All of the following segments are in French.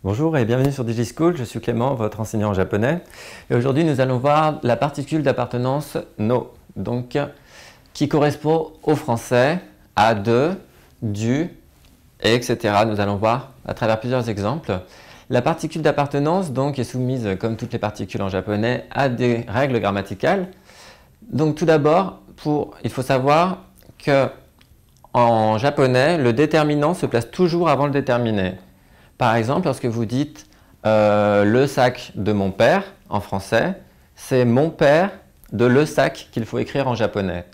Bonjour et bienvenue sur DigiSchool, je suis Clément, votre enseignant en japonais. Et aujourd'hui, nous allons voir la particule d'appartenance no, donc qui correspond au français à de, du, et etc. Nous allons voir à travers plusieurs exemples. La particule d'appartenance donc est soumise, comme toutes les particules en japonais, à des règles grammaticales. Donc tout d'abord, il faut savoir que en japonais, le déterminant se place toujours avant le déterminé. Par exemple, lorsque vous dites le sac de mon père en français, c'est mon père de le sac qu'il faut écrire en japonais.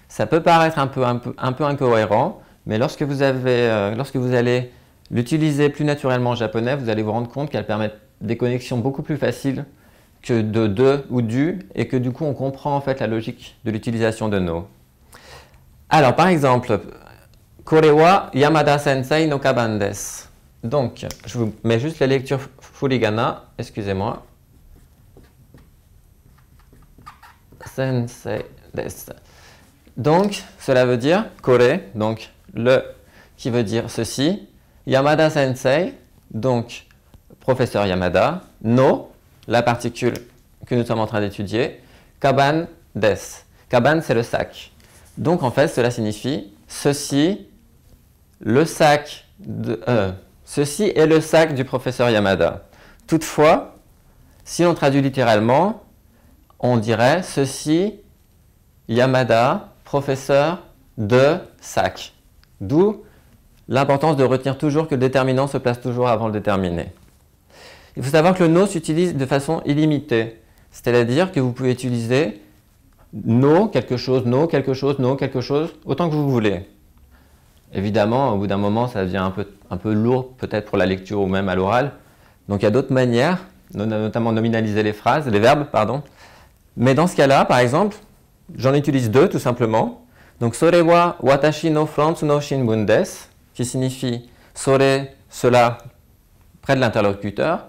Ça peut paraître un peu incohérent, mais lorsque vous allez l'utiliser plus naturellement en japonais, vous allez vous rendre compte qu'elle permet des connexions beaucoup plus faciles que de ou du, et que du coup on comprend en fait la logique de l'utilisation de no. Alors par exemple, Kore wa Yamada Sensei no kaban desu. Donc, je vous mets juste la lecture furigana, excusez-moi. Sensei desu. Donc, cela veut dire kore, donc le qui veut dire ceci. Yamada Sensei, donc professeur Yamada. No, la particule que nous sommes en train d'étudier. Kaban desu. Kaban, c'est le sac. Donc, en fait, cela signifie ceci, le sac de. Ceci est le sac du professeur Yamada. Toutefois, si on traduit littéralement, on dirait ceci, Yamada, professeur de sac. D'où l'importance de retenir toujours que le déterminant se place toujours avant le déterminé. Il faut savoir que le no s'utilise de façon illimitée. C'est-à-dire que vous pouvez utiliser no, quelque chose, no, quelque chose, no, quelque chose, autant que vous voulez. Évidemment, au bout d'un moment, ça devient un peu lourd, peut-être pour la lecture ou même à l'oral. Donc il y a d'autres manières, notamment nominaliser les phrases, les verbes, pardon. Mais dans ce cas-là, par exemple, j'en utilise deux tout simplement. Donc sore wa watashi no frontsu no shinbun desu, qui signifie sore, cela, près de l'interlocuteur.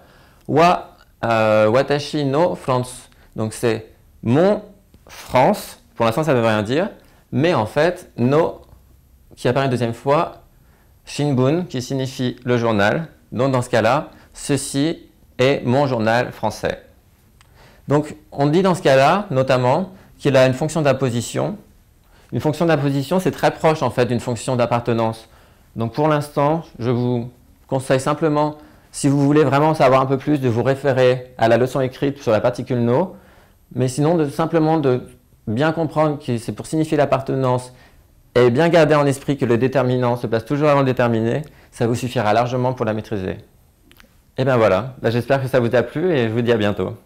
Wa watashi no frontsu, donc c'est mon France, pour l'instant ça ne veut rien dire, mais en fait, no qui apparaît une deuxième fois, Shinbun, qui signifie le journal. Donc dans ce cas-là, ceci est mon journal français. Donc on dit dans ce cas-là, notamment, qu'il a une fonction d'apposition. Une fonction d'apposition, c'est très proche en fait d'une fonction d'appartenance. Donc pour l'instant, je vous conseille simplement, si vous voulez vraiment savoir un peu plus, de vous référer à la leçon écrite sur la particule no, mais sinon simplement de bien comprendre que c'est pour signifier l'appartenance. Et bien garder en esprit que le déterminant se place toujours avant le déterminé, ça vous suffira largement pour la maîtriser. Et bien voilà, j'espère que ça vous a plu et je vous dis à bientôt.